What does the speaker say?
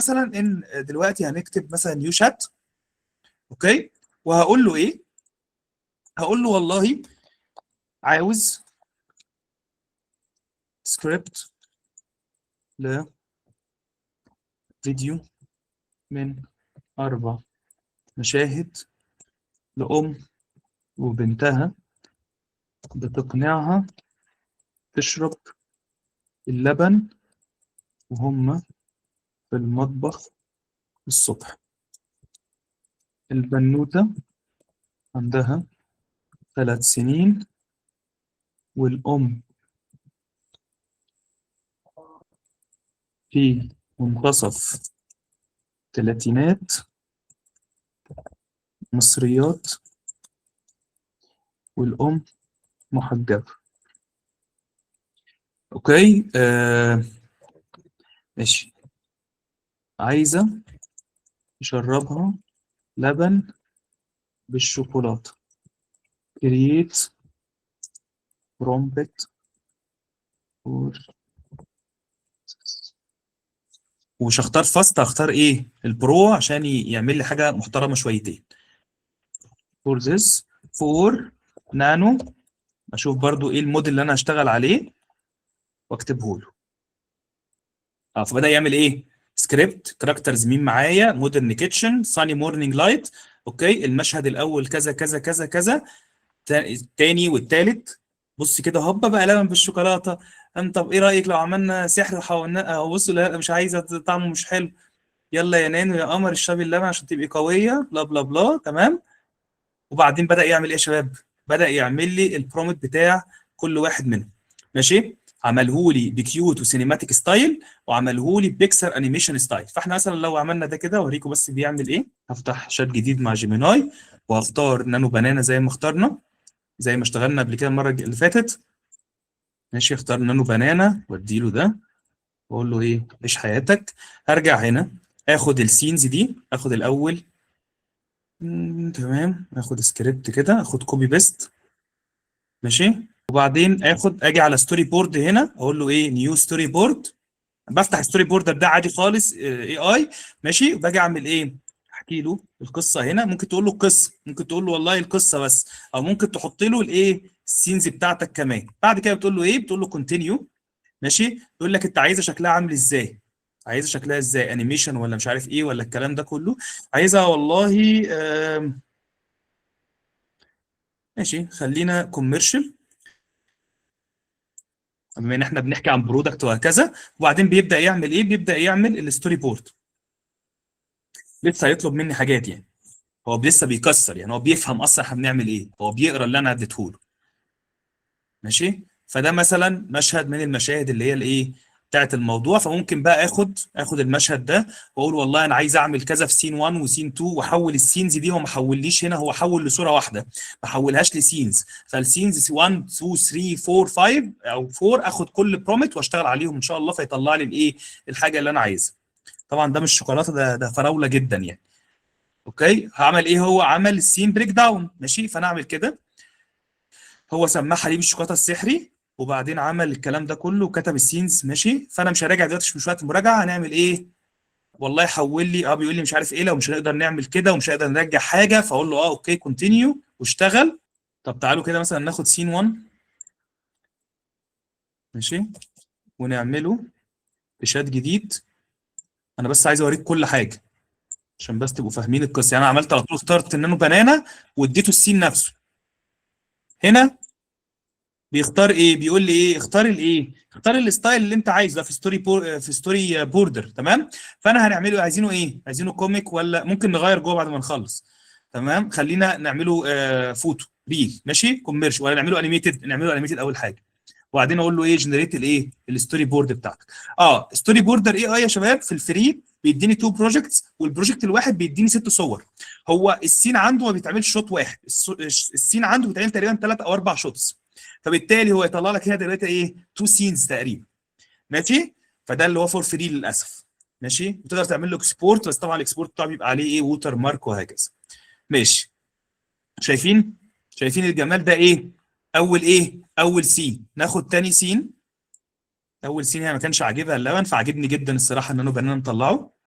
مثلا ان دلوقتي هنكتب مثلا نيو شات. اوكي، وهقول له ايه؟ هقول له والله عاوز سكريبت لفيديو من 4 مشاهد لأم وبنتها بتقنعها تشرب اللبن وهم في المطبخ الصبح. البنوتة عندها 3 سنين والأم في منتصف الثلاثينات، مصريات، والأم محجبة. أوكي، ماشي. عايزة تشربها لبن بالشوكولاتة. create prompt for. ومش هختار فاست، هختار ايه؟ البرو عشان يعمل لي حاجة محترمة شويتين. for this for نانو. اشوف برضو ايه الموديل اللي انا هشتغل عليه واكتبه له. فبدأ يعمل ايه؟ سكريبت كاركترز مين معايا؟ مودرن كيتشن، ساني مورنينج لايت. اوكي، المشهد الاول كذا كذا كذا كذا، التاني والتالت. بص كده هوبا بقى لبن بالشوكولاته. طب ايه رايك لو عملنا سحر حولنا؟ بص لا مش عايزه، طعمه مش حلو. يلا يا نانو يا قمر اشربي اللبن عشان تبقي قويه، بلا بلا بلا. تمام. وبعدين بدأ يعمل ايه يا شباب؟ بدأ يعمل لي البرومت بتاع كل واحد منهم. ماشي، عمله لي بكيوت وسينيماتيك ستايل، وعمله لي بيكسر انيميشن ستايل. فاحنا مثلا لو عملنا ده كده اوريكم بس بيعمل ايه. هفتح شات جديد مع جيميناي وهختار نانو بنانا زي ما اخترنا، زي ما اشتغلنا قبل كده المره اللي فاتت. ماشي، اختار نانو بنانا واديله ده واقول له ايه؟ عيش حياتك. هرجع هنا اخد السينز دي، اخد الاول. تمام، اخد سكريبت كده، اخد كوبي بيست. ماشي، وبعدين اجي على ستوري بورد هنا، اقول له ايه؟ نيو ستوري بورد. بفتح ستوري بورد ده عادي خالص، اي اي. ماشي، وباجي اعمل ايه؟ احكي له القصه هنا. ممكن تقول له القصه، ممكن تقول له والله القصه بس، او ممكن تحط له الايه؟ السينز بتاعتك كمان. بعد كده بتقول له ايه؟ بتقول له كونتينيو. ماشي، يقول لك انت عايزه شكلها عامل ازاي؟ عايزه شكلها ازاي؟ انيميشن ولا مش عارف ايه ولا الكلام ده كله؟ عايزها والله ماشي، خلينا كوميرشال بما ان احنا بنحكي عن برودكت وهكذا. وبعدين بيبدا يعمل ايه؟ بيبدا يعمل الستوري بورد. لسه هيطلب مني حاجات يعني. هو لسه بيكسر يعني، هو بيفهم اصلا احنا بنعمل ايه، هو بيقرا اللي انا اديته له. ماشي، فده مثلا مشهد من المشاهد اللي هي الايه؟ بتاعت الموضوع. فممكن بقى اخد المشهد ده واقول والله انا عايز اعمل كذا في سين 1 وسين 2، واحول السينز دي. هو ما حوليش هنا، هو حول لصوره واحده، ما حولهاش لسينز. فالسينز 1 2 3 4 5 او 4، اخد كل برومت واشتغل عليهم ان شاء الله فيطلع لي الايه؟ الحاجه اللي انا عايزها. طبعا ده مش شوكولاته، ده فراوله جدا يعني. اوكي، هعمل ايه؟ هو عمل السين بريك داون. ماشي، فانا اعمل كده. هو سماها حليب الشوكولاته السحري، وبعدين عمل الكلام ده كله وكتب السينز. ماشي، فانا مش هراجع دلوقتي، مش وقت المراجعه. هنعمل ايه؟ والله حول لي، بيقول لي مش عارف ايه، لو مش هنقدر نعمل كده ومش هنقدر نرجع حاجه. فاقول له اوكي كونتينيو واشتغل. طب تعالوا كده مثلا ناخد سين 1. ماشي، ونعمله بشات جديد. انا بس عايز اوريك كل حاجه عشان بس تبقوا فاهمين القصه. يعني انا عملت على طول اخترت النانو بنانا واديته السين نفسه. هنا بيختار ايه؟ بيقول لي ايه؟ اختار الايه؟ اختار الستايل اللي انت عايزه في في ستوري بوردر. تمام، فانا هنعمله عايزينه ايه؟ عايزينه كوميك ولا ممكن نغير جوه بعد ما نخلص؟ تمام، خلينا نعمله فوتو ريل. ماشي، كوميرش ولا نعمله انيميتد؟ نعمله انيميتد اول حاجه. وبعدين اقول له ايه؟ جنريت الايه؟ الستوري بورد بتاعتك. ستوري بوردر اي اي يا شباب في الفري بيديني 2 بروجكتس، والبروجكت الواحد بيديني 6 صور. هو السين عنده ما بيتعملش شوت واحد، السين عنده بيتعمل تقريبا 3 او 4 شوتس. فبالتالي هو يطلع لك هنا دلوقتي ايه؟ 2 سينز تقريبا. ماشي، فده اللي هو فور فري للاسف. ماشي، وتقدر تعمل له اكسبورت، بس طبعا الاكسبورت بتاعه بيبقى عليه ايه؟ ووتر مارك وهكذا. ماشي، شايفين؟ شايفين الجمال ده ايه؟ اول ايه؟ اول سين. ناخد تاني سين. اول سين هي ما كانش عاجبها اللبن، فعجبني جدا الصراحه ان انا بنانا نطلعه.